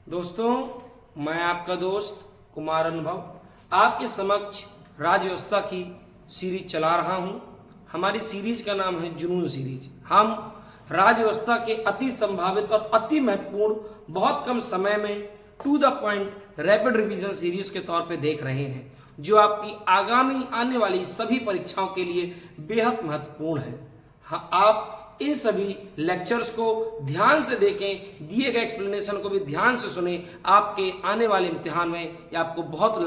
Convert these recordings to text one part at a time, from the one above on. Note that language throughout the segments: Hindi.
दोस्तों, मैं आपका दोस्त कुमार अनुभव आपके समक्ष राज्य व्यवस्था की सीरीज चला रहा हूं। हमारी सीरीज का नाम है जुनून सीरीज। हम राज्य व्यवस्था के अति संभावित और अति महत्वपूर्ण बहुत कम समय में to the point rapid revision series के तौर पे देख रहे हैं, जो आपकी आगामी आने वाली सभी परीक्षाओं के लिए बेहद महत्वपूर्ण है। हाँ, आप इन सभी लेक्चर्स को ध्यान से देखें, दिए गए एक्सप्लेनेशन को भी ध्यान से सुने। आपके आने वाले इम्तिहान में ये आपको बहुत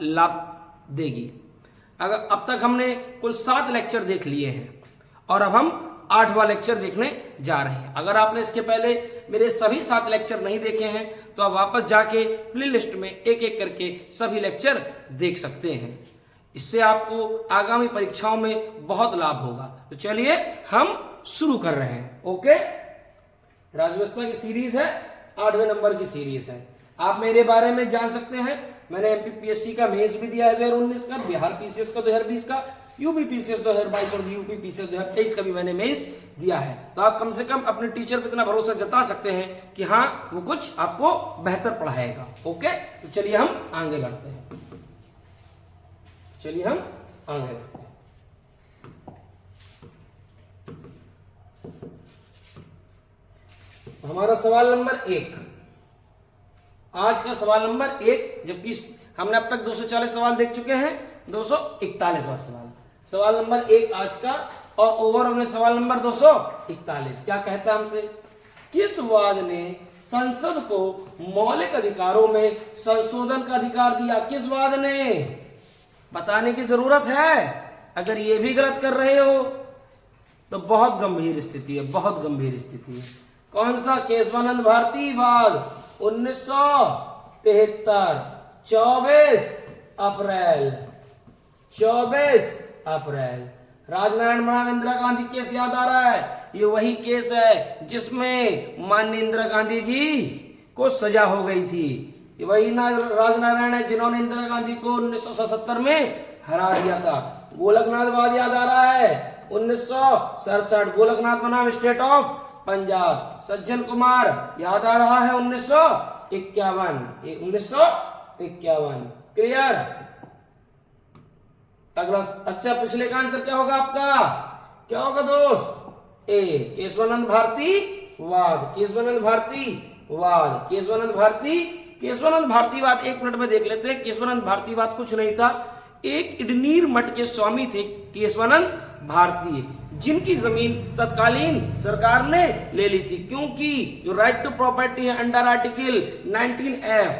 लाभ देगी। अगर अब तक हमने कुल 7 लेक्चर देख लिए हैं और अब हम 8वां लेक्चर देखने जा रहे हैं। अगर आपने इसके पहले मेरे सभी 7 लेक्चर नहीं देखे हैं तो आप वापस जाके प्ले लिस्ट में एक एक करके सभी लेक्चर देख सकते हैं। इससे आपको आगामी परीक्षाओं में बहुत लाभ होगा। तो चलिए हम शुरू कर रहे हैं। ओके, राज्य व्यवस्था की सीरीज है, 8वें नंबर की सीरीज है। आप मेरे बारे में जान सकते हैं, मैंने एमपीपीएससी का मेंस भी दिया है 2019 का, बिहार पीसीएस का 2020 का, यूपी पीसीएस 2022 और यूपी पीसीएस 2023 का भी मैंने मेंस दिया है। तो आप कम से कम अपने टीचर पर इतना भरोसा जता सकते हैं कि हाँ, वो कुछ आपको बेहतर पढ़ाएगा। ओके, तो चलिए हम आगे बढ़ते हैं। हमारा सवाल नंबर 1, आज का सवाल नंबर 1, जबकि हमने अब तक 240 सवाल देख चुके हैं, 241वां सवाल नंबर 1 आज का, और ओवरऑल में सवाल नंबर 241। क्या कहता है हमसे? किस वाद ने संसद को मौलिक अधिकारों में संशोधन का अधिकार दिया? किस वाद ने? बताने की जरूरत है। अगर ये भी गलत कर रहे हो तो बहुत गंभीर स्थिति है, बहुत गंभीर स्थिति है। कौन सा? केशवानंद भारती वाद, 1973, 24 अप्रैल। राजनारायण बनाम इंदिरा गांधी केस याद आ रहा है? ये वही केस है जिसमें माननीय इंदिरा गांधी जी को सजा हो गई थी। ये वही राजनारायण है जिन्होंने इंदिरा गांधी को 1977 में हरा दिया था। गोलकनाथ वाद याद आ रहा है? 1967, गोलकनाथ बनाम स्टेट ऑफ पंजाब। सज्जन कुमार याद आ रहा है? 1951। क्लियर? अगला, अच्छा, पिछले का आंसर क्या होगा आपका? क्या होगा दोस्त? ए, केशवानंद भारती वाद। केशवानंद भारती वाद 1 मिनट में देख लेते हैं। केशवानंद भारती वाद कुछ नहीं था, एक इडनीर मठ के स्वामी थे केशवानंद भारती, जिनकी जमीन तत्कालीन सरकार ने ले ली थी, क्योंकि जो राइट टू प्रॉपर्टी है अंडर आर्टिकल 19F,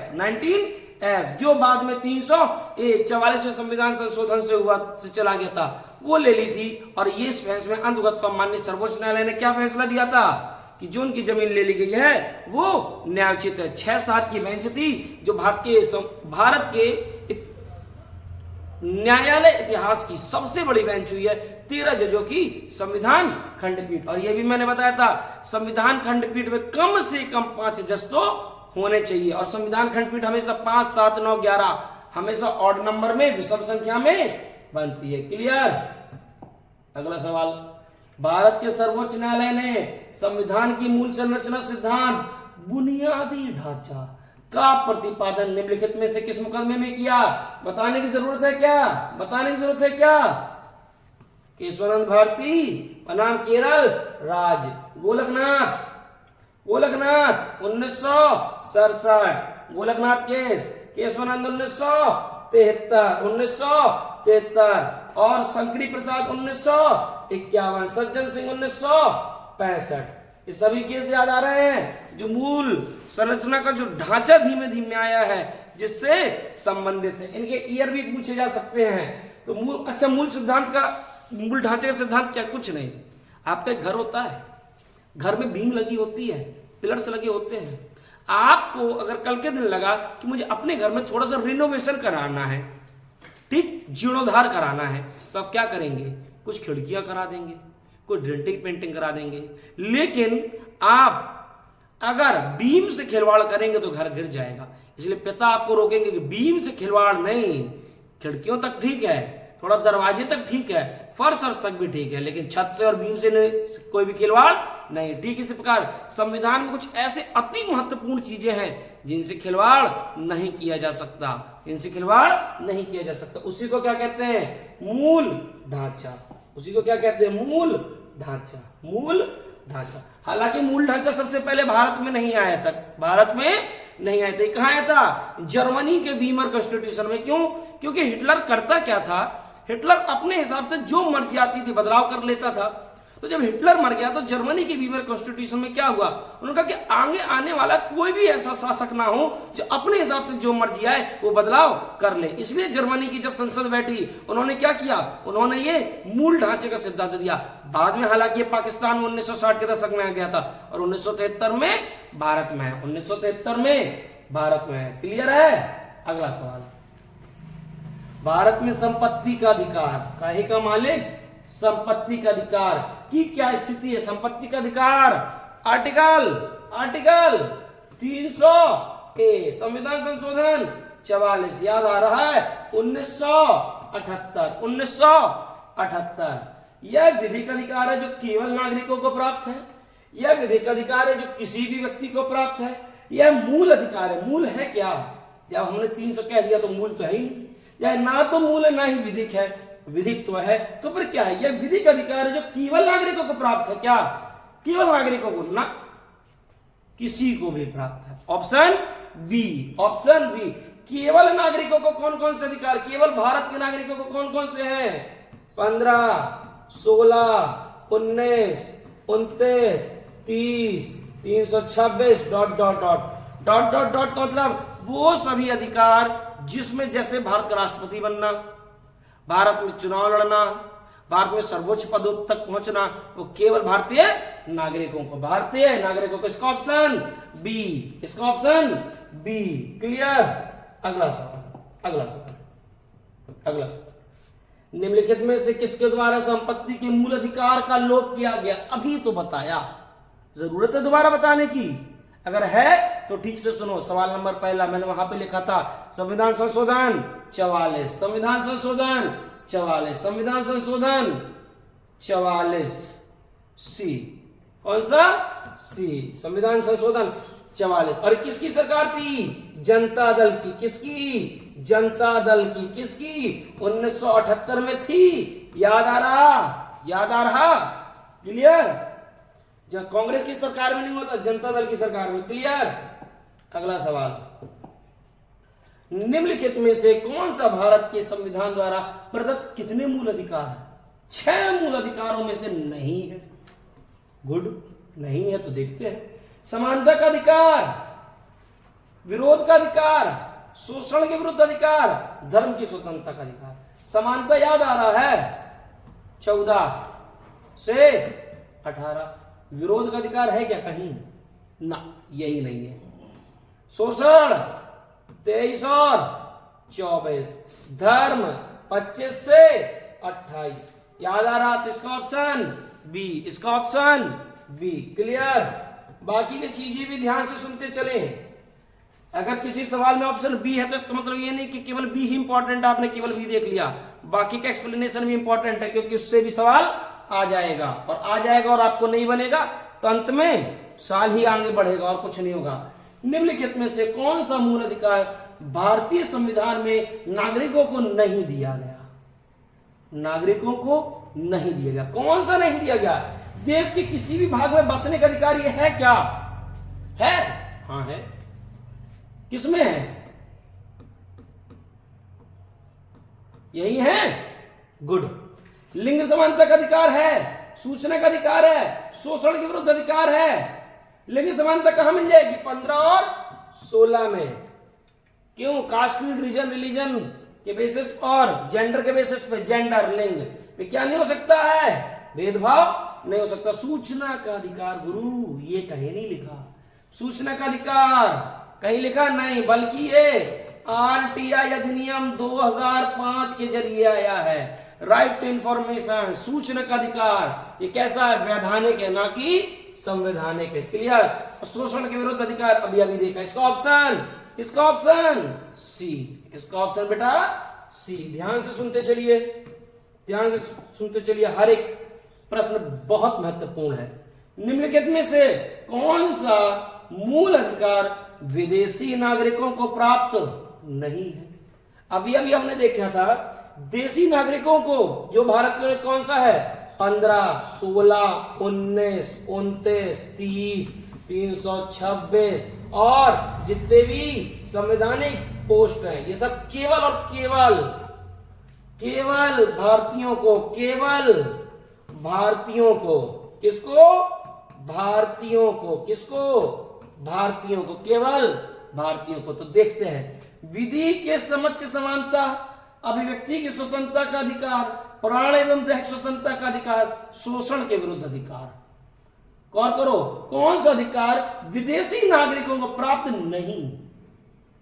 जो बाद में 344वें संविधान संशोधन से चला गया था, वो ले ली थी। और ये फैसले अंतर्गत का माननीय सर्वोच्च न्यायालय ने क्या फैसला दिया था कि जो उनकी जमीन ले ली गई है वो न्यायोचित है। 6-7 की बेंच थी जो भारत के न्यायालय इतिहास की सबसे बड़ी बेंच हुई है, 13 जजों की संविधान खंडपीठ। और यह भी मैंने बताया था, संविधान खंडपीठ में कम से कम 5 जज तो होने चाहिए, और संविधान खंडपीठ हमेशा 5, 7, 9, 11 हमेशा ऑड नंबर में, विषम संख्या में बनती है। क्लियर? अगला सवाल, भारत के सर्वोच्च न्यायालय ने संविधान की मूल संरचना, सिद्धांत, बुनियादी ढांचा का प्रतिपादन निम्नलिखित में से किस मुकदमे में किया? बताने की जरूरत है क्या? केशवानंद भारती बनाम केरल राज्य, गोलकनाथ 1967, गोलकनाथ केस, केशवानंद 1973, और शंकरी प्रसाद 1951, सज्जन सिंह 1965। ये सभी केस याद आ रहे हैं, जो मूल संरचना का जो ढांचा धीमे धीमे आया है जिससे संबंधित है। इनके ईयर भी पूछे जा सकते हैं। तो मूल ढांचे का सिद्धांत क्या? कुछ नहीं। आपका एक घर होता है, घर में बीम लगी होती है, पिलर्स लगे होते हैं। आपको अगर कल के दिन लगा कि मुझे अपने घर में थोड़ा सा रिनोवेशन कराना है, ठीक, जीर्णोद्धार कराना है, तो आप क्या करेंगे? कुछ खिड़कियां करा देंगे, कोई डेंटिंग पेंटिंग करा देंगे। लेकिन आप अगर बीम से खिलवाड़ करेंगे तो घर गिर जाएगा। इसलिए पिता आपको रोकेंगे कि बीम से खिलवाड़ नहीं, खिड़कियों तक ठीक है, थोड़ा दरवाजे तक ठीक है, फर्श तक भी ठीक है, लेकिन छत से और बीम से कोई भी खिलवाड़ नहीं। ठीक इसी प्रकार संविधान में कुछ ऐसे अति महत्वपूर्ण चीजें हैं जिनसे खिलवाड़ नहीं किया जा सकता, जिनसे खिलवाड़ नहीं किया जा सकता। उसी को क्या कहते हैं? मूल ढांचा। उसी को क्या कहते हैं? मूल ढांचा। मूल ढांचा। हालांकि मूल ढांचा सबसे पहले भारत में नहीं आया था, भारत में नहीं आया था। कहां आया था? जर्मनी के वीमर कॉन्स्टिट्यूशन में। क्यों? क्योंकि हिटलर करता क्या था, हिटलर अपने हिसाब से जो मर्जी आती थी बदलाव कर लेता था। तो जब हिटलर मर गया तो जर्मनी के वीमर कॉन्स्टिट्यूशन में क्या हुआ, उन्होंने कहा कि आगे आने वाला कोई भी ऐसा शासक ना हो जो अपने हिसाब से जो मर्जी आए वो बदलाव कर ले। इसलिए जर्मनी की जब संसद बैठी उन्होंने क्या किया, उन्होंने ये मूल ढांचे का सिद्धांत दिया। बाद में हालांकि ये पाकिस्तान में 1960 के दशक में आ गया था और 1973 में भारत में है। 1973 में भारत में है। क्लियर है? अगला सवाल, भारत में संपत्ति का अधिकार, काहे का मालिक? संपत्ति का अधिकार की क्या स्थिति है? संपत्ति का अधिकार आर्टिकल 300A संविधान संशोधन 44 याद आ रहा है 1978। यह विधिक अधिकार है जो केवल नागरिकों को प्राप्त है। यह विधिक अधिकार है जो किसी भी व्यक्ति को प्राप्त है। यह मूल अधिकार है। मूल है क्या? जब हमने 300 कह दिया तो मूल तो है ही नहीं, या ना तो मूल है ना ही विधिक है। विधिक तो है तो फिर क्या है? यह विधिक अधिकार है जो केवल नागरिकों को प्राप्त है। क्या? केवल नागरिकों को, ना किसी को भी प्राप्त है। Option B, option B. केवल नागरिकों को कौन कौन से अधिकार? केवल भारत के नागरिकों को कौन कौन से हैं? 15, 16, 19, 29, 30, 326 ... का मतलब वो सभी अधिकार जिसमें जैसे भारत का राष्ट्रपति बनना, भारत में चुनाव लड़ना, भारत में सर्वोच्च पदों तक पहुंचना, वो केवल भारतीय नागरिकों को, भारतीय नागरिकों को। इसका ऑप्शन बी, इसका ऑप्शन बी। क्लियर? अगला सवाल, अगला सवाल, अगला सवाल। निम्नलिखित में से किसके द्वारा संपत्ति के मूल अधिकार का लोप किया गया? अभी तो बताया, जरूरत है दोबारा बताने की? अगर है तो ठीक से सुनो। सवाल नंबर पहला मैंने वहां पे लिखा था संविधान संशोधन 44, संविधान संशोधन 44, संविधान संशोधन 44 सी। कौन सा? सी, संविधान संशोधन 44। और किसकी सरकार थी? जनता दल की। किसकी? जनता दल की। किसकी? 1978 में थी। याद आ रहा? याद आ रहा? क्लियर? जब कांग्रेस की सरकार में नहीं हुआ था, जनता दल की सरकार में। क्लियर? अगला सवाल, निम्नलिखित में से कौन सा भारत के संविधान द्वारा प्रदत्त कितने मूल अधिकार है? 6 मूल अधिकारों में से नहीं है। गुड, नहीं है तो देखते हैं। समानता का अधिकार, विरोध का अधिकार, शोषण के विरुद्ध अधिकार, धर्म की स्वतंत्रता का अधिकार। समानता याद आ रहा है 14 से 18। विरोध का अधिकार है क्या कहीं? ना, यही नहीं है। शोषण 23 और 24, धर्म 25 से 28। याद आ रहा? तो इसका ऑप्शन बी, इसका ऑप्शन बी। क्लियर? बाकी की चीजें भी ध्यान से सुनते चले। अगर किसी सवाल में ऑप्शन बी है तो इसका मतलब ये नहीं कि केवल बी ही इंपॉर्टेंट, आपने केवल बी देख लिया, बाकी का एक्सप्लेनेशन भी इंपॉर्टेंट है, क्योंकि उससे भी सवाल आ जाएगा। और आ जाएगा और आपको नहीं बनेगा तो अंत में साल ही आगे बढ़ेगा और कुछ नहीं होगा। निम्नलिखित में से कौन सा मूल अधिकार भारतीय संविधान में नागरिकों को नहीं दिया गया? नागरिकों को नहीं दिया गया। कौन सा नहीं दिया गया? देश के किसी भी भाग में बसने का अधिकार ये है क्या? है? हाँ है। किसमें है? यही है। गुड। लिंग समानता का अधिकार है, सूचना का अधिकार है, शोषण के विरुद्ध अधिकार है। लिंग समानता कहां मिल जाएगी? 15 और 16 में। क्यों? कास्ट, रीजन, रिलीजन के बेसिस और जेंडर के बेसिस पे, जेंडर, लिंग पे क्या नहीं हो सकता है? भेदभाव नहीं हो सकता। सूचना का अधिकार गुरु ये कहीं नहीं लिखा। सूचना का अधिकार कहीं लिखा नहीं, बल्कि ये आरटीआई अधिनियम 2005 के जरिए आया है। राइट टू इंफॉर्मेशन, सूचना का अधिकार, ये कैसा है? वैधानिक है, ना कि संवैधानिक है। क्लियर? शोषण के विरुद्ध अधिकार अभी अभी देखा। इसका ऑप्शन, इसका ऑप्शन सी, इसका ऑप्शन बेटा सी। ध्यान से सुनते चलिए। ध्यान से सुनते चलिए, हर एक प्रश्न बहुत महत्वपूर्ण है। निम्नलिखित में से कौन सा मूल अधिकार विदेशी नागरिकों को प्राप्त नहीं है? अभी अभी हमने देखा था देशी नागरिकों को जो भारत में कौन सा है, 15, 16, 19, 29, 30, 326 और जितने भी संवैधानिक पोस्ट हैं ये सब केवल और केवल भारतीयों को, केवल भारतीयों को, किसको, भारतीयों को, किसको, भारतीयों को, केवल भारतीयों को। तो देखते हैं, विधि के समक्ष समानता, अभिव्यक्ति की स्वतंत्रता का अधिकार, प्राण एवं दैहिक स्वतंत्रता का अधिकार, शोषण के विरुद्ध अधिकार। गौर करो, कौन सा अधिकार विदेशी नागरिकों को प्राप्त नहीं?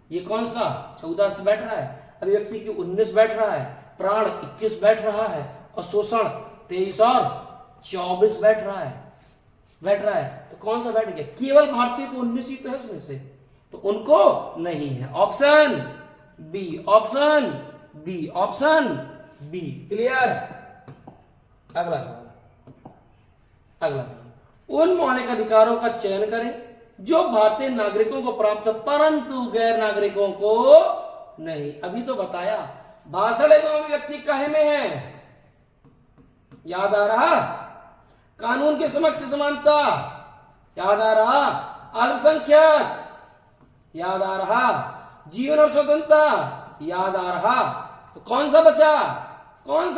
ये कौन सा? 14 से बैठ रहा है, अभिव्यक्ति की 19 बैठ रहा है, प्राण 21 बैठ रहा है और शोषण 23 और 24 बैठ रहा है। तो कौन सा बैठ गया? केवल भारतीय को 19 ही तो है उसमें से, तो उनको नहीं है। Option B, option B, option B. Clear? अगला सवाल, उन मौलिक अधिकारों का चयन करें जो भारतीय नागरिकों को प्राप्त परंतु गैर नागरिकों को नहीं। अभी तो बताया भाषण एवं अभिव्यक्ति काहे में है, याद आ रहा? कानून के समक्ष समानता, याद आ रहा? अल्पसंख्यक, याद आ रहा? जीवन और स्वतंत्रता, याद आ रहा? तो कौन सा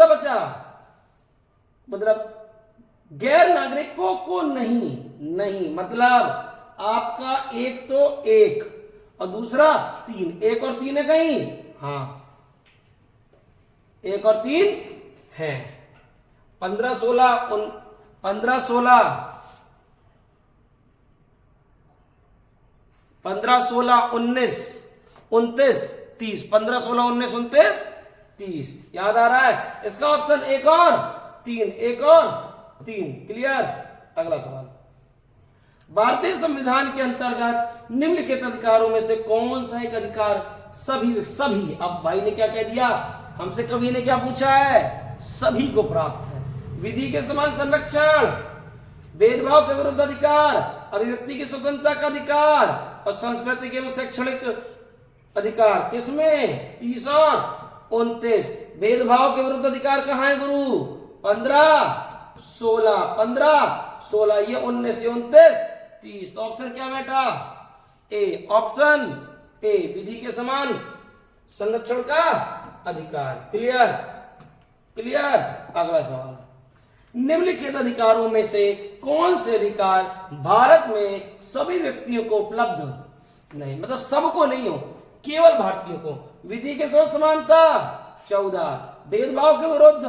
बचा? मतलब गैर नागरिकों को नहीं मतलब आपका एक तो एक और दूसरा 3, 1 और 3 है कहीं? हाँ, 1 और 3 है। 15, 16, 15, 16, 19, 29, 30, 15, 16, 19, 29, 30। याद आ रहा है? इसका ऑप्शन 1 और 3, 1 और 3। क्लियर? अगला सवाल, भारतीय संविधान के अंतर्गत निम्नलिखित अधिकारों में से कौन सा एक अधिकार सभी, अब भाई ने क्या कह दिया, हमसे कवि ने क्या पूछा है, सभी को प्राप्त है? विधि के समान संरक्षण, भेदभाव के विरुद्ध अधिकार, अभिव्यक्ति की स्वतंत्रता का अधिकार और सांस्कृतिक एवं शैक्षणिक अधिकार। किसमें? 30 और 29। भेदभाव के विरुद्ध अधिकार कहां है गुरु? 15, 16, ये 19, 29, 30। तो ऑप्शन क्या बेटा? ए, ऑप्शन ए, विधि के समान संरक्षण का अधिकार। क्लियर? अगला सवाल, निम्नलिखित अधिकारों में से कौन से अधिकार भारत में सभी व्यक्तियों को उपलब्ध नहीं, मतलब सबको नहीं हो, केवल भारतीयों को? विधि के साथ समानता 14, भेदभाव के विरुद्ध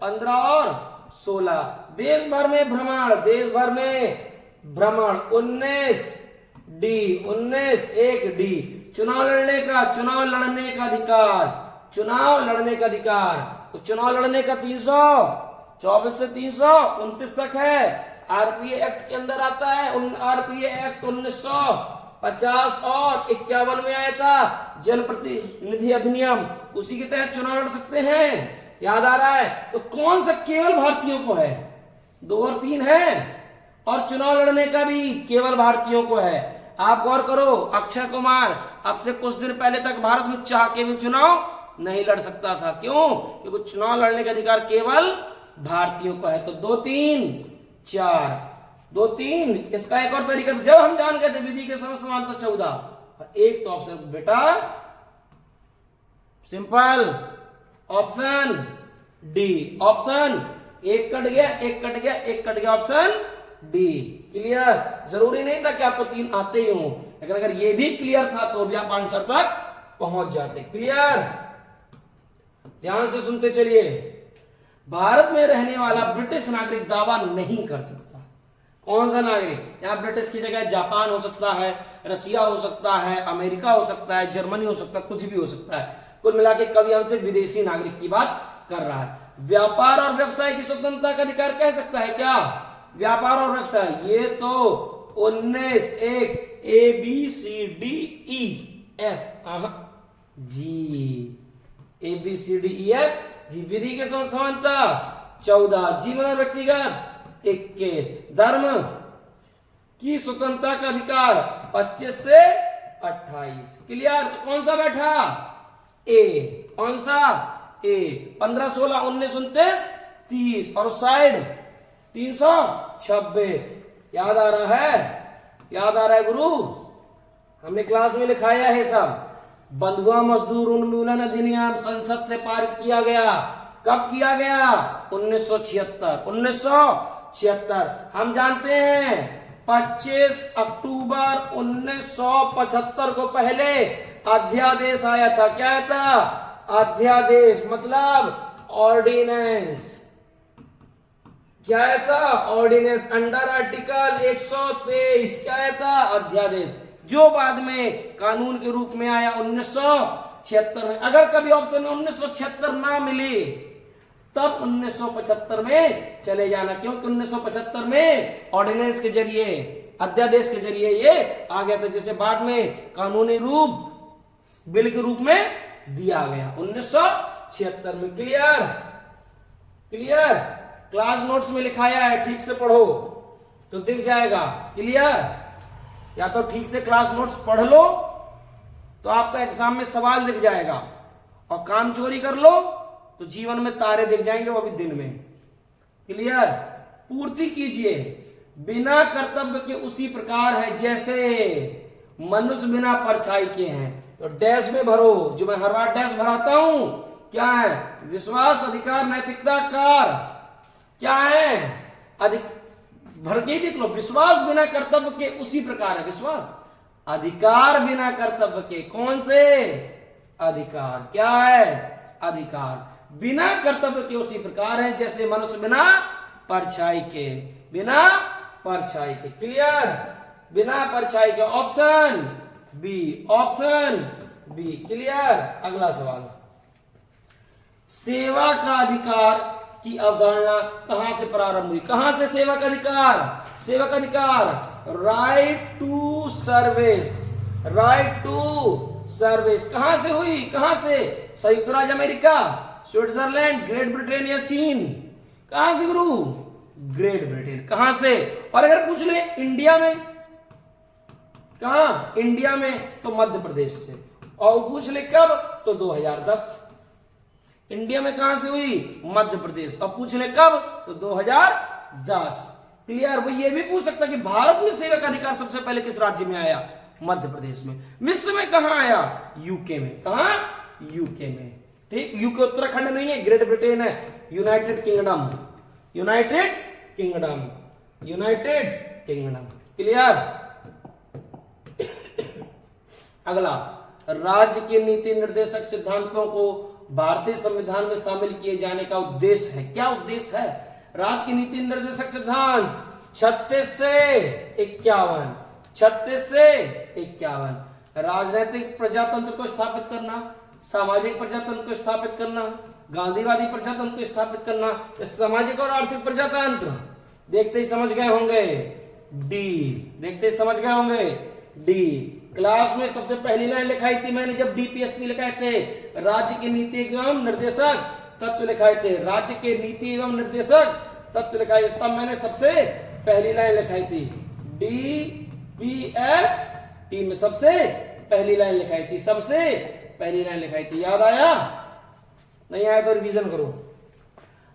15 और 16, देश भर में भ्रमण 19 1 डी, चुनाव लड़ने का अधिकार, तो चुनाव लड़ने का 324 से 329 तक है। आरपीए एक्ट के अंदर आता है, आरपीए एक्ट 1950 और 51 में आया था, जनप्रतिनिधि अधिनियम, उसी के तहत चुनाव लड़ सकते हैं। याद आ रहा है? तो कौन सा केवल भारतीयों को है? 2 और 3 है, और चुनाव लड़ने का भी केवल भारतीयों को है। आप गौर करो, अक्षय कुमार अब से कुछ दिन पहले तक भारत में चाह के भी चुनाव नहीं लड़ सकता था। क्यों? क्योंकि चुनाव लड़ने का अधिकार केवल भारतीयों को है। तो 2, 3, 4, 2, 3। इसका एक और तरीका, जब हम जान गए थे विधि के समानता 14 और एक, तो ऑप्शन बेटा सिंपल, ऑप्शन डी। ऑप्शन एक कट गया, ऑप्शन डी। क्लियर? जरूरी नहीं था कि आपको 3 आते ही हों, लेकिन अगर ये भी क्लियर था तो भी आप आंसर तक पहुंच जाते। क्लियर? ध्यान से सुनते चलिए, भारत में रहने वाला ब्रिटिश नागरिक दावा नहीं कर सकता। कौन सा नागरिक? यहाँ ब्रिटिश की जगह जापान हो सकता है, रसिया हो सकता है, अमेरिका हो सकता है, जर्मनी हो सकता है, कुछ भी हो सकता है। कुल मिला के कवि हमसे विदेशी नागरिक की बात कर रहा है। व्यापार और व्यवसाय की स्वतंत्रता का अधिकार कह सकता है क्या? व्यापार और व्यवसाय, ये तो 19 1 ABCDEF जी, ABCDEF जी विधि के समानता 14, जीवन और व्यक्तिगत 21, धर्म की स्वतंत्रता का अधिकार 25 से 28। क्लियर? तो कौन सा बैठा? ए। कौन सा? ए। 15, 16, 19, 29, 30 और साइड 326। याद आ रहा है? याद आ रहा है गुरु? हमने क्लास में लिखाया है सब। बंधुआ मजदूर उन्मूलन अधिनियम संसद से पारित किया गया। कब किया गया? 1976। 1976। हम जानते हैं 25 अक्टूबर 1975 को पहले अध्यादेश आया था। क्या आया था? अध्यादेश मतलब ऑर्डिनेंस। क्या आया था? Ordinance under article 123। क्या आया था? अध्यादेश, जो बाद में कानून के रूप में आया 1976 में। अगर कभी ऑप्शन में 1976 ना मिली तब 1975 में चले जाना, क्योंकि 1975 में ऑर्डिनेंस के जरिए, अध्यादेश के जरिए ये आ गया था, जिसे बाद में कानूनी रूप बिल के रूप में दिया गया 1976 में। क्लियर? क्लियर? क्लास नोट्स में लिखाया है, ठीक से पढ़ो तो दिख जाएगा। क्लियर? या तो ठीक से क्लास नोट्स पढ़ लो तो आपका एग्जाम में सवाल दिख जाएगा, और काम चोरी कर लो तो जीवन में तारे दिख जाएंगे, वो भी दिन में। क्लियर? पूर्ति कीजिए। बिना कर्तव्य के उसी प्रकार है जैसे मनुष्य बिना परछाई के हैं। तो डैश में भरो, जो मैं हर बार डैश भराता हूं। क्या है? विश्वास, अधिकार, नैतिकता, कार। क्या है? भर के ही देख लो। विश्वास बिना कर्तव्य के उसी प्रकार है। विश्वास, अधिकार बिना कर्तव्य के। कौन से? अधिकार। क्या है? अधिकार बिना कर्तव्य के उसी प्रकार है जैसे मनुष्य बिना परछाई के। बिना परछाई के। क्लियर? बिना परछाई के। Option B. Option B. Clear? अगला सवाल, सेवा का अधिकार की अवधारणा कहां से प्रारंभ हुई? कहां से सेवा का अधिकार? सेवा का अधिकार right to service. Right to service कहां से हुई? कहां से? संयुक्त राज्य अमेरिका, स्विट्जरलैंड, ग्रेट ब्रिटेन या चीन? कहां से गुरु? Great Britain. कहां से? और अगर पूछ ले इंडिया में, कहां? इंडिया में तो मध्य प्रदेश से। और पूछ ले कब? तो 2010। इंडिया में कहां से हुई? मध्य प्रदेश। और पूछ ले कब? तो 2010। क्लियर? वो ये भी पूछ सकता कि भारत में सेवा का अधिकार सबसे पहले किस राज्य में आया? मध्य प्रदेश में। विश्व में कहां आया? यूके में। कहां? यूके में। ठीक, यूके उत्तराखंड नहीं है, ग्रेट ब्रिटेन है। United kingdom. United kingdom. United kingdom. Clear? अगला, राज्य के नीति निर्देशक सिद्धांतों को भारतीय संविधान में शामिल किए जाने का उद्देश्य है। क्या उद्देश्य है? राज्य के नीति निर्देशक सिद्धांत 36 से 51। 36 से 51। राजनीतिक प्रजातंत्र को स्थापित करना, सामाजिक प्रजातंत्र को स्थापित करना, गांधीवादी प्रजातंत्र को स्थापित करना, सामाजिक और आर्थिक प्रजातंत्र। देखते ही समझ गए होंगे डी। देखते ही समझ गए होंगे डी। क्लास में सबसे पहली लाइन लिखाई थी मैंने जब डीपीएसपी लिखाए थे, राज्य के नीति एवं निर्देशक तत्व लिखाए थे। राज्य के नीति एवं निर्देशक तत्व लिखाए, तब मैंने सबसे पहली लाइन लिखाई थी डीपीएसपी में। सबसे पहली लाइन लिखाई थी, सबसे पहली लाइन लिखाई थी। याद आया? नहीं आया तो रिवीजन करो।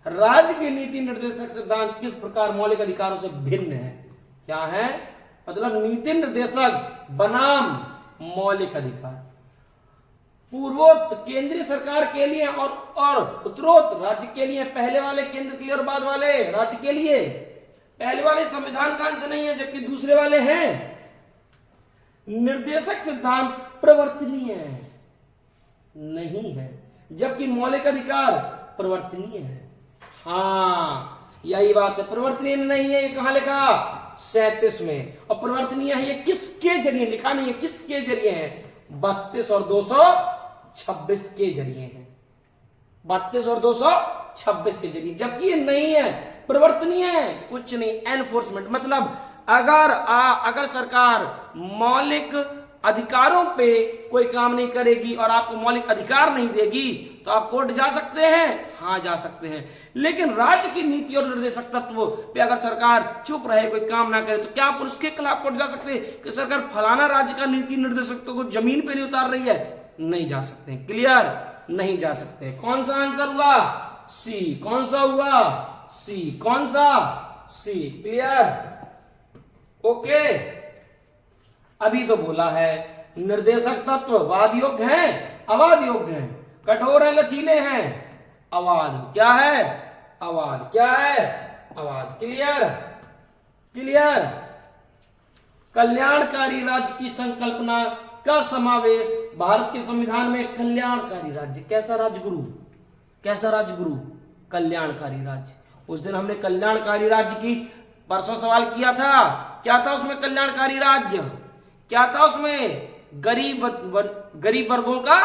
राज्य के नीति निर्देशक सिद्धांत किस प्रकार मौलिक अधिकारों से भिन्न है? क्या है? मतलब नीति निर्देशक बनाम मौलिक अधिकार। पूर्वोक्त केंद्रीय सरकार के लिए और उत्तरोत्तर राज्य के लिए। पहले वाले केंद्र के लिए और बाद वाले राज्य के लिए। पहले वाले संविधान का अंश नहीं है, जबकि दूसरे वाले हैं। निर्देशक सिद्धांत प्रवर्तनीय नहीं है, जबकि मौलिक अधिकार प्रवर्तनीय है। हाँ, यही बात है। प्रवर्तनीय नहीं है, ये कहां लिखा? 37 में। और प्रवर्तनीय है ये किसके जरिए? लिखा नहीं है किसके जरिए है? 32 और 226 के जरिए है। 32 और 226 के जरिए, जबकि ये नहीं है, प्रवर्तनीय है। कुछ नहीं, एनफोर्समेंट। मतलब अगर सरकार मौलिक अधिकारों पे कोई काम नहीं करेगी और आपको मौलिक अधिकार नहीं देगी तो आप कोर्ट जा सकते हैं, हाँ जा सकते हैं। लेकिन राज्य की नीति और निर्देशक तत्व पे अगर सरकार चुप रहे, कोई काम ना करे, तो क्या आप उसके खिलाफ कोर्ट जा सकते हैं कि सरकार फलाना राज्य का नीति निर्देशक को जमीन पे नहीं उतार रही है? नहीं जा सकते। क्लियर? नहीं जा सकते। कौन सा आंसर हुआ? सी। कौन सा हुआ? सी। कौन सा? सी। क्लियर? ओके। अभी तो बोला है निर्देशक तत्व वाद योग्य हैं, अवाद योग्य हैं, कठोर है, लचीले हैं, अवाद। क्या है? अवाद। क्या है? अवाद। क्लियर? क्लियर? कल्याणकारी राज्य की संकल्पना का समावेश भारत के संविधान में। कल्याणकारी राज्य, कैसा राज्य गुरु? कैसा राज्य गुरु? कल्याणकारी राज्य। उस दिन हमने कल्याणकारी राज्य की परसों सवाल किया था, क्या था उसमें? कल्याणकारी राज्य क्या था उसमें? गरीब वर्गों का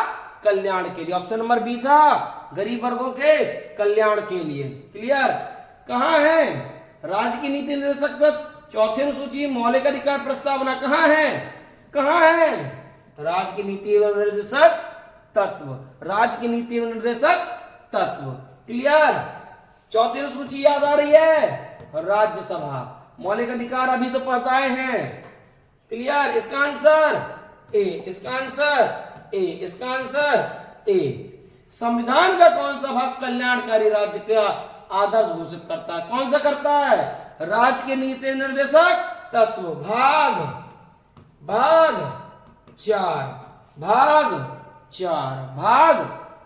कल्याण के लिए। ऑप्शन नंबर बी था, गरीब वर्गों के कल्याण के लिए। क्लियर? कहां है राज्य की नीति निर्देशक तत्व? चौथी अनुसूची मौलिक अधिकार प्रस्तावना कहां है? कहां है राज्य की नीति एवं निर्देशक तत्व? राज्य की नीति एवं निर्देशक तत्व। क्लियर? चौथी अनुसूची याद आ रही है? राज्यसभा। मौलिक अधिकार अभी तो पढ़ाए हैं। क्लियर? इसका आंसर ए। इसका आंसर ए। इसका आंसर ए। संविधान का कौन सा भाग कल्याणकारी राज्य का आदर्श घोषित करता है? कौन सा करता है? राज्य के नीति निर्देशक तत्व। भाग 4। भाग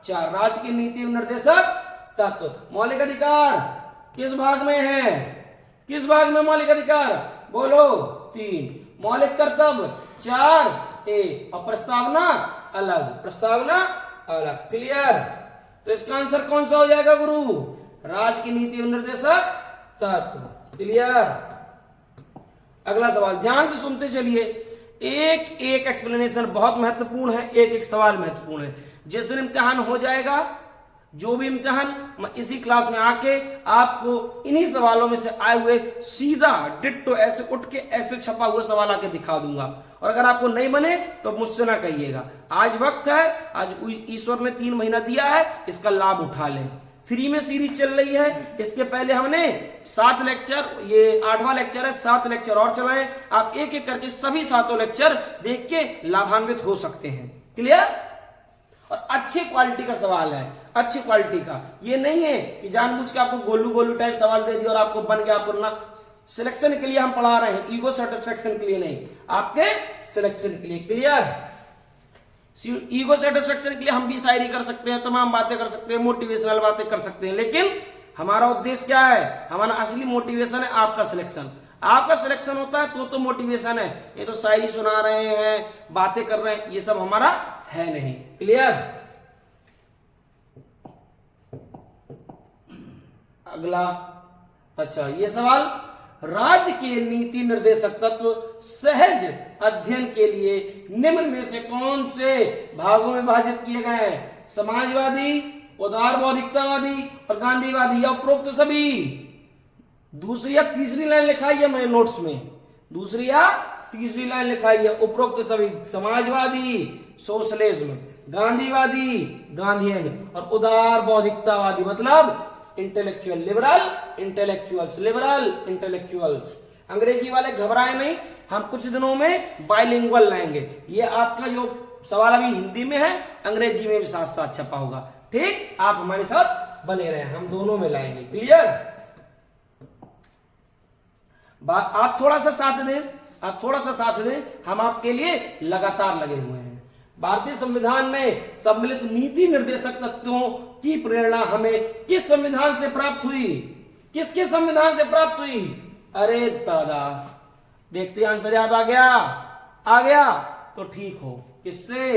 4 राज्य की नीति निर्देशक तत्व। मौलिक अधिकार किस भाग में है? किस भाग में मौलिक अधिकार? बोलो। 3। मौलिक कर्तव्य 4 ए और प्रस्तावना अलग। प्रस्तावना अलग। क्लियर? तो इसका आंसर कौन सा हो जाएगा गुरु? राज्य की नीति एवं निर्देशक तत्व। क्लियर? अगला सवाल ध्यान से सुनते चलिए। एक एक एक्सप्लेनेशन बहुत महत्वपूर्ण है, एक एक सवाल महत्वपूर्ण है। जिस दिन इम्तिहान हो जाएगा, जो भी इम्तिहान, मैं इसी क्लास में आके आपको इन्हीं सवालों में से आए हुए सीधा डिट्टो ऐसे उठ के ऐसे छपा हुआ सवाल आके दिखा दूंगा। और अगर आपको नहीं बने तो मुझसे ना कहिएगा। आज वक्त है, आज ईश्वर ने 3 महीना दिया है, इसका लाभ उठा लें। फ्री में सीरीज चल रही है। इसके पहले हमने 7 लेक्चर, ये 8वां लेक्चर है, 7 लेक्चर और चलाए। आप एक एक करके सभी 7 लेक्चर देख के लाभान्वित हो सकते हैं। क्लियर? और अच्छी क्वालिटी का सवाल है, अच्छी क्वालिटी का। ये नहीं है कि जानबूझ के आपको गोलू गोलू टाइप सवाल दे दिया और आपको बन गया। आपको ना सिलेक्शन के लिए हम पढ़ा रहे हैं, ईगो सेटिस्फेक्शन के लिए नहीं, आपके सिलेक्शन के लिए। क्लियर? ईगो सेटिस्फेक्शन के लिए हम भी शायरी कर सकते हैं, तमाम बातें कर सकते हैं, मोटिवेशनल बातें कर सकते हैं, लेकिन हमारा उद्देश्य क्या है? हमारा असली मोटिवेशन है आपका सिलेक्शन। आपका सिलेक्शन होता है तो मोटिवेशन है। ये तो शायरी सुना रहे हैं, बातें कर रहे हैं, ये सब हमारा है नहीं। क्लियर? अगला, अच्छा ये सवाल, राज्य के नीति निर्देशक तत्व सहज अध्ययन के लिए निम्न में से कौन से भागों में विभाजित किए गए हैं? समाजवादी, उदार बौद्धिकतावादी और गांधीवादी, या उपरोक्त सभी? दूसरी या तीसरी लाइन लिखाई है मेरे नोट्स में, दूसरी या तीसरी लाइन लिखाई है। उपरोक्त सभी, समाजवादी सोशलिज्म, गांधीवादी गांधीयन और उदार बौद्धिकतावादी मतलब intellectual liberal intellectuals. Liberal intellectuals. अंग्रेजी वाले घबराए नहीं, हम कुछ दिनों में बाइलिंगुअल लाएंगे। ये आपका जो सवाल अभी हिंदी में है, अंग्रेजी में भी साथ साथ छपा होगा। ठीक? आप हमारे साथ बने रहे, हम दोनों में लाएंगे। क्लियर? आप थोड़ा सा साथ दें, आप थोड़ा सा साथ दें, हम आपके लिए लगातार लगे हुए हैं। भारतीय संविधान में सम्मिलित नीति निर्देशक तत्वों की प्रेरणा हमें किस संविधान से प्राप्त हुई? किसके संविधान से प्राप्त हुई? अरे दादा, देखते आंसर याद आ गया? आ गया तो ठीक हो। किससे?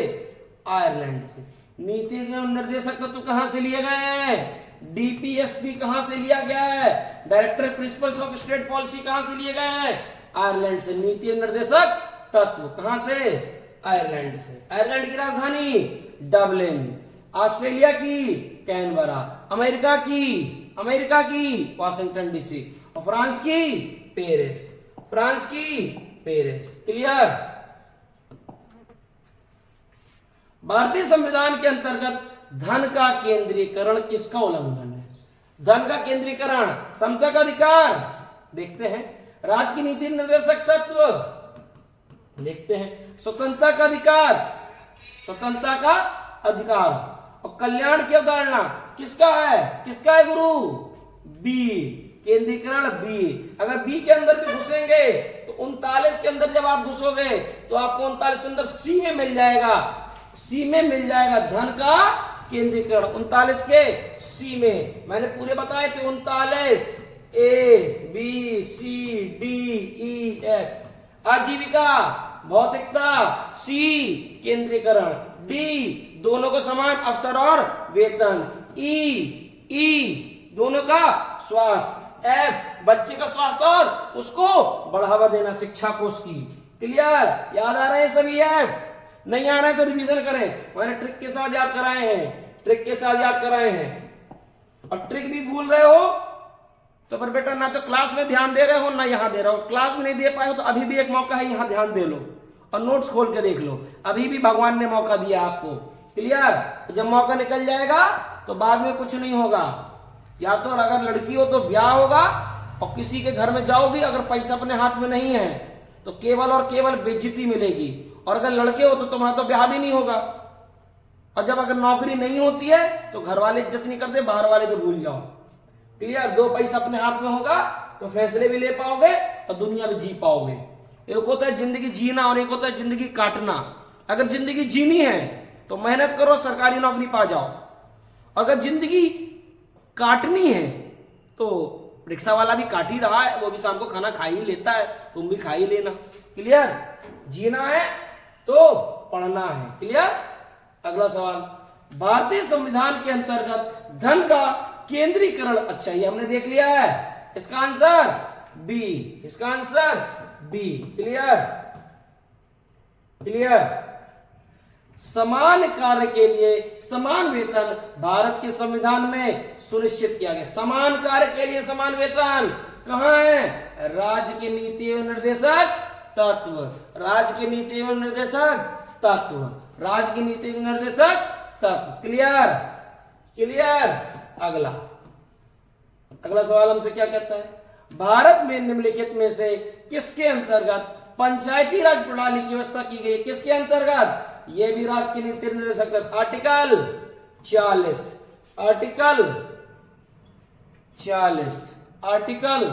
आयरलैंड से। नीति के निर्देशक तत्व कहां से लिए गए हैं? डीपीएसपी कहां से लिया गया है? Director principles of state policy कहां से लिए गए हैं? आयरलैंड से। नीति निर्देशक तत्व कहां से? आयरलैंड से। आयरलैंड की राजधानी डबलिन। ऑस्ट्रेलिया की कैनबरा। अमेरिका की वाशिंगटन डीसी। और फ्रांस की पेरिस। फ्रांस की पेरिस। क्लियर? भारतीय संविधान के अंतर्गत धन का केंद्रीकरण किसका उल्लंघन है? धन का केंद्रीकरण, समता का अधिकार, देखते हैं। राज्य की नीति निर्देशक तत्व, देखते हैं। स्वतंत्रता का अधिकार, स्वतंत्रता का अधिकार और कल्याण की अवधारणा किसका है गुरु? बी, केंद्रीकरण बी। अगर बी के अंदर भी घुसेंगे तो 39 के अंदर जब आप घुसोगे तो आपको 39 के अंदर सी में मिल जाएगा, सी में मिल जाएगा धन का केंद्रीकरण। 39 के सी में मैंने पूरे बताए थे, 39 A B C D E F. आजीविका, भौतिकता, सी केंद्रीकरण, डी दोनों को समान अवसर और वेतन, ई दोनों का स्वास्थ्य, एफ बच्चे का स्वास्थ्य और उसको बढ़ावा देना, शिक्षा को उसकी। क्लियर? याद आ रहे हैं सभी? एफ नहीं आ रहा है तो रिवीजन करें, मैंने ट्रिक के साथ याद कराए हैं, ट्रिक के साथ याद कराए हैं। और ट्रिक भी भूल रहे हो तो पर बेटा ना तो क्लास में ध्यान दे रहे हो ना यहाँ दे रहे हो। क्लास में नहीं दे पाए हो तो अभी भी एक मौका है, यहाँ ध्यान दे लो और नोट्स खोल के देख लो, अभी भी भगवान ने मौका दिया आपको। क्लियर? जब मौका निकल जाएगा तो बाद में कुछ नहीं होगा। या तो अगर लड़की हो तो ब्याह होगा और किसी के घर में जाओगी, अगर पैसा अपने हाथ में नहीं है तो केवल और केवल बेइज्जती मिलेगी, और अगर लड़के हो तो तुम्हारा तो ब्याह भी नहीं होगा। और जब अगर नौकरी नहीं होती है तो घर वाले इज्जत नहीं करते, बाहर वाले तो भूल जाओ। क्लियर? दो पैसा अपने हाथ में होगा तो फैसले भी ले पाओगे और दुनिया भी जी पाओगे। एक होता है जिंदगी जीना और एक होता है जिंदगी काटना। अगर जिंदगी जीनी है तो मेहनत करो, सरकारी नौकरी पा जाओ। अगर जिंदगी काटनी है तो रिक्शा वाला भी काट ही रहा है, वो भी शाम को खाना खा ही लेता है, तुम भी खा ही लेना। क्लियर? जीना है तो पढ़ना है। क्लियर? अगला सवाल, भारतीय संविधान के अंतर्गत धन का केंद्रीकरण, अच्छा ये हमने देख लिया है, इसका आंसर बी, इसका आंसर बी। क्लियर? क्लियर? समान कार्य के लिए समान वेतन भारत के संविधान में सुनिश्चित किया गया। समान कार्य के लिए समान वेतन कहां है? राज्य के नीति एवं निर्देशक तत्व, राज्य के नीति एवं निर्देशक तत्व, राज्य की नीति एवं निर्देशक तत्व। क्लियर? क्लियर? अगला सवाल हमसे क्या कहता है? भारत में निम्नलिखित में से किसके अंतर्गत पंचायती राज प्रणाली की व्यवस्था की गई? किसके अंतर्गत? यह भी राज्य की नीति निर्देशक तत्व, article 40, article 40, article,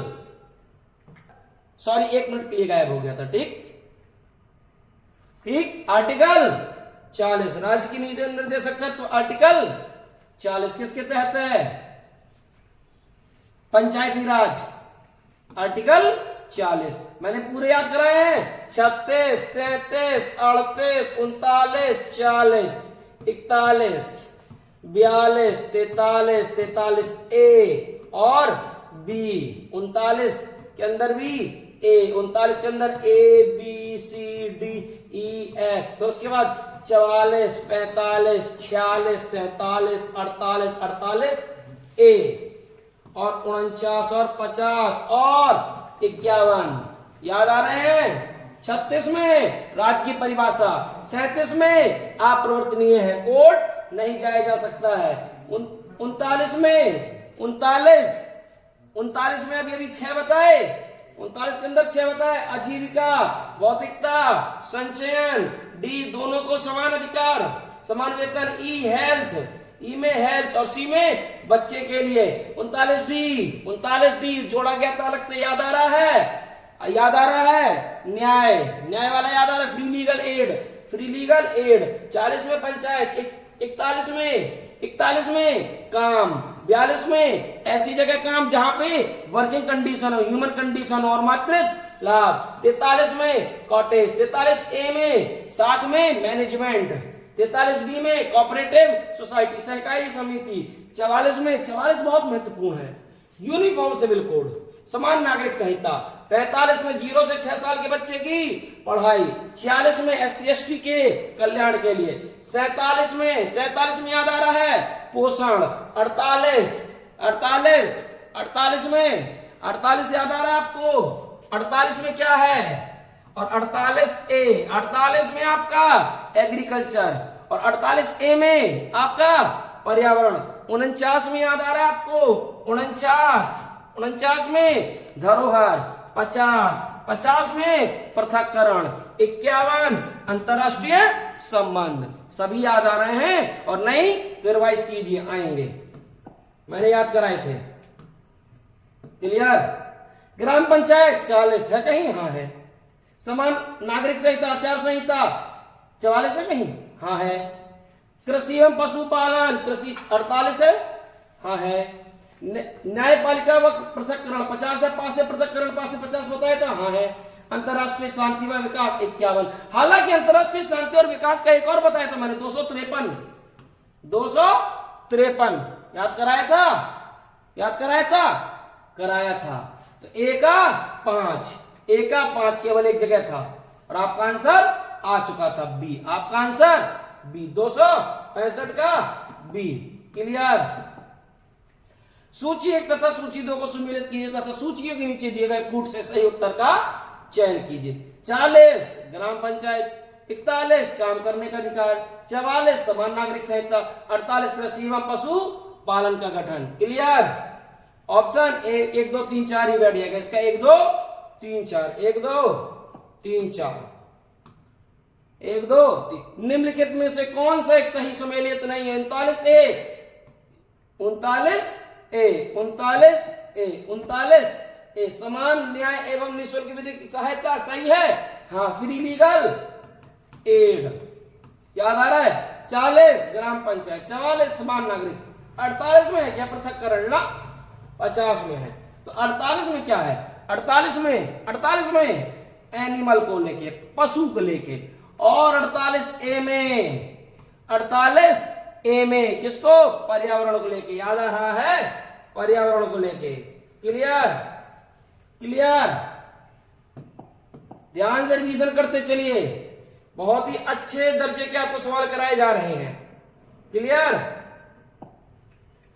sorry 1 minute के लिए गायब हो गया था। ठीक ठीक, आर्टिकल 40 राज्य की नीति निर्देशक तत्व, आर्टिकल 40 किसके तहत है? पंचायती राज, आर्टिकल 40। मैंने पूरे याद कराए हैं, 36, 37, 38, 39, 40, 41, 42, 43, 43 ए और बी, 39 के अंदर भी ए, 39 के अंदर A B C D E F. तो उसके बाद 44, 45, 46, 47, 48, 48 ए और 49 और 50 और 51 याद आ रहे हैं? 36 में राज्य की परिभाषा, 37 में अप्रवर्तनीय है, कोर्ट नहीं जाया जा सकता है। 39 में 39 में अभी 6 बताए, 39 के अंदर 6 बताए, आजीविका, भौतिकता, संचयन, डी दोनों को समान अधिकार, समान वेतन, ई हेल्थ, ई में हेल्थ और सी में बच्चे के लिए। 39 डी जोड़ा गया था अलग से, याद आ रहा है? याद आ रहा है? न्याय, न्याय वाला याद आ रहा है? Free legal aid, free legal aid. 40 में पंचायत, 41 में काम, 42 में ऐसी जगह काम जहां पे वर्किंग कंडीशन हो, ह्यूमन कंडीशन हो और मातृत्व लाभ। 43 में कॉटेज, 43 ए में, 7 में मैनेजमेंट, 43 बी में कोऑपरेटिव सोसाइटी, सहकारी समिति। 44 में, 44 बहुत महत्वपूर्ण है, यूनिफॉर्म सिविल कोड, समान नागरिक संहिता। 45 में 0 से 6 साल के बच्चे की पढ़ाई। 46 में SC ST के कल्याण के लिए। 47 में याद आ रहा है पोषण। 48 याद आ रहा है आपको? 48 में क्या है? और 48 में आपका एग्रीकल्चर और 48A में आपका पर्यावरण। 49 में याद आ रहा है आपको, 49 में धरोहर, 50 में पृथक्करण, 51 अंतरराष्ट्रीय संबंध। सभी याद आ रहे हैं और नहीं तो रिवाइज कीजिए, आएंगे, मैंने याद कराए थे। क्लियर? ग्राम पंचायत 40 है कहीं? हाँ है। समान नागरिक संहिता, आचार संहिता 44 है कहीं? हाँ है। कृषि एवं पशुपालन, कृषि 48 है? हाँ है। न्यायपालिका व पृथक्करण 50 है, 5 से पृथक्करण 5 से 50 बताया था? हाँ है। अंतरराष्ट्रीय शांति व विकास 51। हालांकि अंतरराष्ट्रीय शांति और विकास का एक और बताया था मैंने, 253 याद कराया था? याद कराया था। तो ए का 5 केवल एक जगह था और आपका आंसर आ चुका था बी। आपका आंसर बी, 265 का बी। क्लियर? सूची 1 तथा सूची 2 को सुमेलित कीजिए तथा सूचियों के नीचे दिए गए कूट से सही उत्तर का चयन कीजिए। 40 ग्राम पंचायत, 41 काम करने का अधिकार, 44 समान नागरिक संहिता, 48 कृषि एवं पशु पालन का गठन। क्लियर? ऑप्शन ए 1 2 3 4 ही बैठ जाएगा इसका, 1 2 3 4, 1 2 3 4, 1 2 3। निम्नलिखित में से कौन सा एक सही सुमेलित नहीं है? 39 ए समान न्याय एवं निःशुल्क विधिक सहायता सही है? हाँ। फ्री लीगल एड याद आ रहा है? 40 ग्राम पंचायत, 44 समान नागरिक, 48 में है क्या पृथक्करण ना? 50 में है। तो 48 में क्या है? 48 में एनिमल को लेके, पशु को लेके, और 48A में किसको? पर्यावरण को लेके। याद आ रहा है? पर्यावरण को लेके। क्लियर? ध्यान से रिवीजन करते चलिए, बहुत ही अच्छे दर्जे के आपको सवाल कराए जा रहे हैं। क्लियर?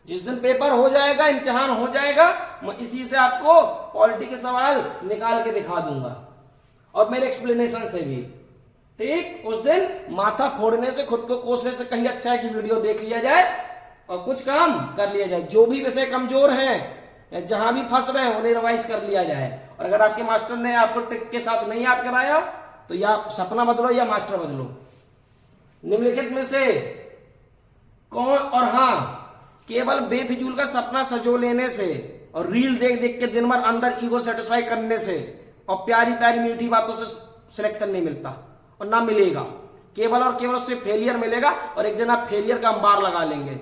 जिस दिन पेपर हो जाएगा, इम्तिहान हो जाएगा, मैं इसी से आपको पॉलिटी के सवाल निकाल के दिखा दूंगा और मेरे एक्सप्लेनेशन से भी। ठीक? उस दिन माथा फोड़ने से, खुद को कोसने से कहीं अच्छा है कि वीडियो देख लिया जाए और कुछ काम कर लिया जाए। जो भी विषय कमजोर हैं या जहां भी फंस रहे हैं उन्हें रिवाइज कर लिया जाए। और अगर आपके मास्टर ने आपको ट्रिक के साथ नहीं याद कराया तो या सपना बदलो या मास्टर बदलो। निम्नलिखित में से कौन? और हाँ, केवल बेफिजूल का सपना सजो लेने से और रील देख देख के दिन भर अंदर ईगो सेटिस्फाई करने से और प्यारी प्यारी मीठी बातों से सिलेक्शन नहीं मिलता और ना मिलेगा। केवल और केवल उससे फेलियर मिलेगा और एक दिन आप फेलियर का अंबार लगा लेंगे।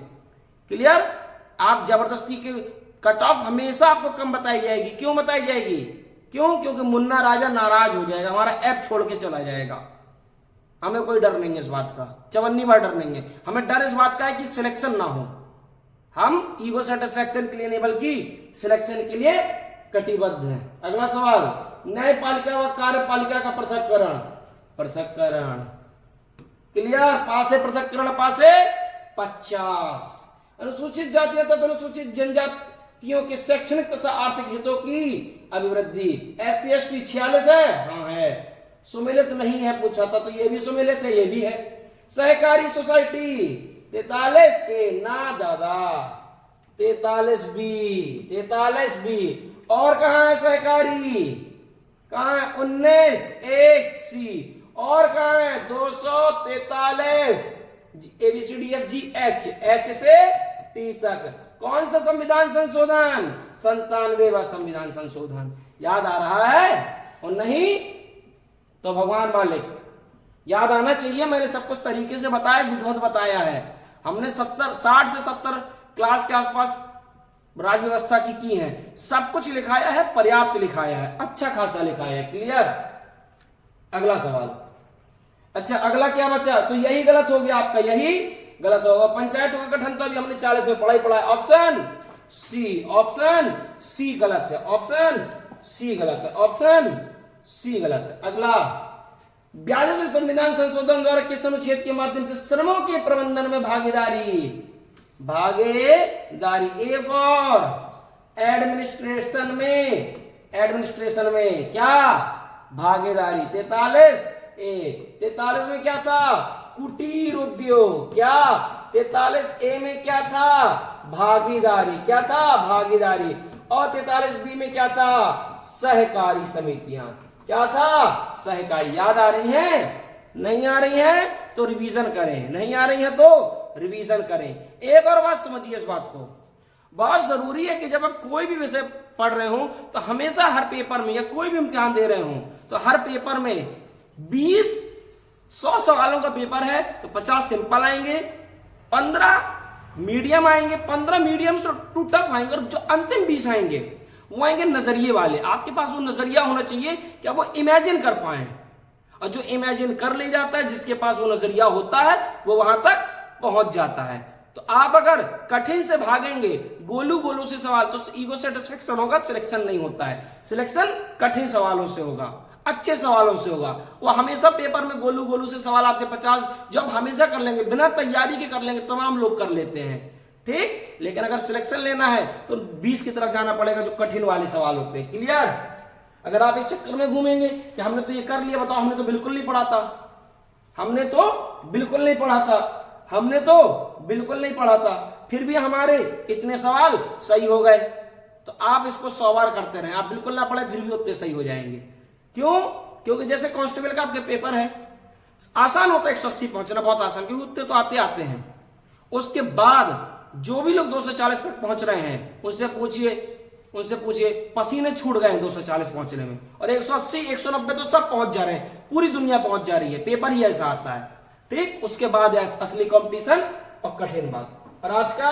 क्लियर? आप जबरदस्ती के कट ऑफ हमेशा आपको कम बताई जाएगी। क्यों बताई जाएगी? क्योंकि मुन्ना राजा नाराज हो जाएगा, हमारा ऐप छोड़ के चला जाएगा। हमें कोई डर नहीं है इस बात का, चवन्नी बार डर नहीं है। हमें डर इस बात का है कि सिलेक्शन ना हो। हम ईगो सेटिस्फैक्शन के लिए नहीं बल्कि सिलेक्शन के लिए कटिबद्ध हैं। अगला सवाल, न्यायपालिका व कार्यपालिका का पृथक्करण। क्लियर? पासे पृथक्करण, पासे 50। अनुसूचित जाति तथा अनुसूचित जनजातियों के शैक्षणिक तथा आर्थिक हितों की अभिवृद्धि। SC ST 46 है? हाँ है। सुमेलित नहीं है पूछा था तो ये भी सुमेलित है, ये भी है। सहकारी सोसाइटी 43A ना दादा, 43B। और कहां है सहकारी? कहां है? 19 और कहां है? 243 ABCDFGH से T तक। कौन सा संविधान संशोधन? 97वां संविधान संशोधन। याद आ रहा है? और नहीं तो भगवान मालिक। याद आना चाहिए, मैंने सब कुछ तरीके से बताया, विधिवत बताया है। हमने 60 से 70 क्लास के आसपास राज व्यवस्था की है। सब कुछ लिखाया है, पर्याप्त लिखाया है, अच्छा खासा लिखाया है। क्लियर? अगला सवाल। अच्छा, अगला क्या बचा? तो यही गलत हो गया आपका, यही गलत होगा। पंचायतों का गठन तो अभी हमने 40 में पढ़ा है। ऑप्शन सी गलत है। ऑप्शन सी गलत है। अगला, 42वें संविधान संशोधन द्वारा किस अनुच्छेद के माध्यम से श्रमों के प्रबंधन में भागीदारी? ए फॉर एडमिनिस्ट्रेशन में क्या? भागीदारी। 43 में क्या था? कुटीर उद्योग। क्या 43A में क्या था? भागीदारी। क्या था? भागीदारी। और 43B में क्या था? सहकारी समितियां। क्या था? सहकारी। याद आ रही हैं? नहीं आ रही है तो रिवीजन करें, नहीं आ रही है तो रिवीजन करें। एक और बात समझिए, इस बात को बहुत जरूरी है कि जब आप कोई भी विषय पढ़ रहे हो तो हमेशा हर पेपर में या कोई भी इम्तिहान दे रहे हो तो हर पेपर में 100 सवालों का पेपर है तो 50 सिंपल आएंगे, 15 मीडियम आएंगे, 15 मीडियम से टू टफ आएंगे और जो अंतिम 20 आएंगे वो आएंगे नजरिए वाले। आपके पास वो नजरिया होना चाहिए कि आप वो इमेजिन कर पाए, और जो इमेजिन कर ले जाता है, जिसके पास वो नजरिया होता है, वो वहां तक पहुंच जाता है। तो आप अगर कठिन से भागेंगे, गोलू गोलू से सवाल, तो ईगो सेटिस्फेक्शन होगा, सिलेक्शन नहीं होता है। सिलेक्शन कठिन सवालों से होगा, अच्छे सवालों से होगा। वो हमेशा पेपर में गोलू गोलू से सवाल आते 50, जो आप हमेशा कर लेंगे, बिना तैयारी के कर लेंगे, तमाम लोग कर लेते हैं, ठीक। लेकिन अगर सिलेक्शन लेना है तो 20 की तरफ जाना पड़ेगा, जो कठिन वाले सवाल होते हैं। क्लियर? अगर आप इस चक्कर में घूमेंगे कि हमने तो ये कर लिया, बताओ हमने तो बिल्कुल नहीं पढ़ा था, हमने तो बिल्कुल नहीं पढ़ा था, हमने तो बिल्कुल नहीं पढ़ा था, फिर भी हमारे इतने सवाल सही हो गए, तो आप इसको 100 बार करते रहे, आप बिल्कुल ना पढ़े फिर भी उतने सही हो जाएंगे। क्यों? क्योंकि जैसे कांस्टेबल का आपके पेपर है, आसान होता है 180 पहुंचना, बहुत आसान, क्योंकि उतने तो आते आते हैं। उसके बाद जो भी लोग 240 तक पहुंच रहे हैं उनसे पूछिए पसीने छूट गए हैं 240 पहुंचने में, और 180 190 तो सब पहुंच जा रहे हैं, पूरी दुनिया पहुंच जा रही है। पेपर ही ऐसा आता है, ठीक। उसके बाद असली कंपटीशन और कठिन बात। और आज का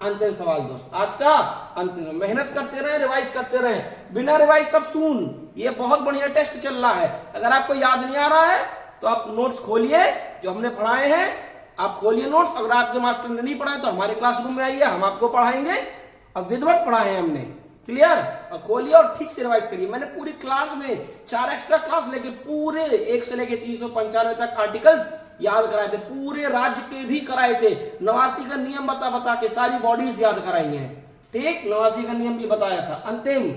अंतिम सवाल दोस्त, आज का अंतिम, मेहनत करते रहे, रिवाइज करते रहे, बिना रिवाइज सब सुन, ये बहुत बढ़िया टेस्ट चल रहा है। अगर आपको याद नहीं आ रहा है तो आप नोट्स खोलिए, जो हमने पढ़ाए हैं आप खोलिए नोट्स। अगर आपके मास्टर ने नहीं पढ़ाए तो हमारे क्लासरूम में आइए, हम आपको पढ़ाएंगे। अब विधिवत पढ़ाए हैं हमने, क्लियर? और खोलिए और ठीक से रिवाइज करिए। मैंने पूरी क्लास में 4 एक्स्ट्रा क्लास लेके पूरे 1 से लेके 395 तक आर्टिकल्स याद कराए थे, पूरे राज्य के भी कराए थे, 89 का नियम बता के सारी बॉडीज याद कराई हैं, ठीक। 89 का नियम भी बताया था। अंतिम,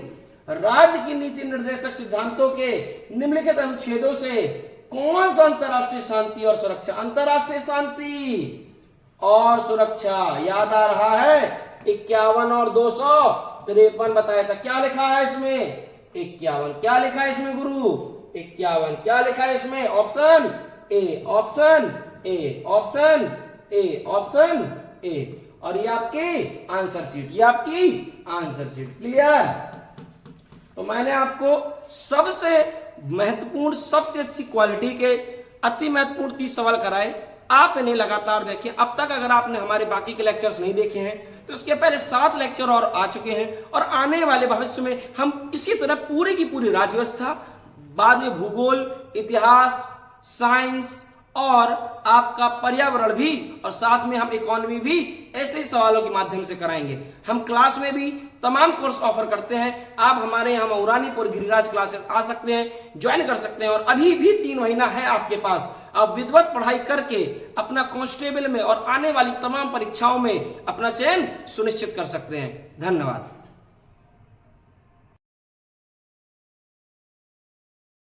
राज्य की नीति निर्देशक सिद्धांतों के निम्नलिखित अनुच्छेदों से कौन सा अंतरराष्ट्रीय शांति और सुरक्षा, अंतरराष्ट्रीय शांति और सुरक्षा याद आ रहा है? 51 और 253 बताया था। क्या लिखा है इसमें? 51। क्या लिखा है इसमें गुरु? 51। क्या लिखा है इसमें? Option A, option A, option A, option A. और ये आपकी आंसर शीट, ये आपकी आंसर शीट। क्लियर? तो मैंने आपको सबसे महत्वपूर्ण, सबसे अच्छी क्वालिटी के अति महत्वपूर्ण 30 सवाल कराए। आप इन्हें लगातार देखें। अब तक अगर आपने हमारे बाकी के लेक्चर्स नहीं देखे हैं तो इसके पहले 7 लेक्चर और आ चुके हैं, और आने वाले भविष्य में हम इसी तरह पूरी की पूरी राज्य व्यवस्था, बाद में भूगोल, इतिहास, साइंस और आपका पर्यावरण भी, और साथ में हम इकोनॉमी भी ऐसे सवालों के माध्यम से कराएंगे। हम क्लास में भी तमाम कोर्स ऑफर करते हैं। आप हमारे यहाँ मऊरानीपुर गिरिराज क्लासेस आ सकते हैं, ज्वाइन कर सकते हैं, और अभी भी 3 महीना है आपके पास। आप विधिवत पढ़ाई करके अपना कांस्टेबल में और आने वाली तमाम परीक्षाओं में अपना चयन सुनिश्चित कर सकते हैं। धन्यवाद।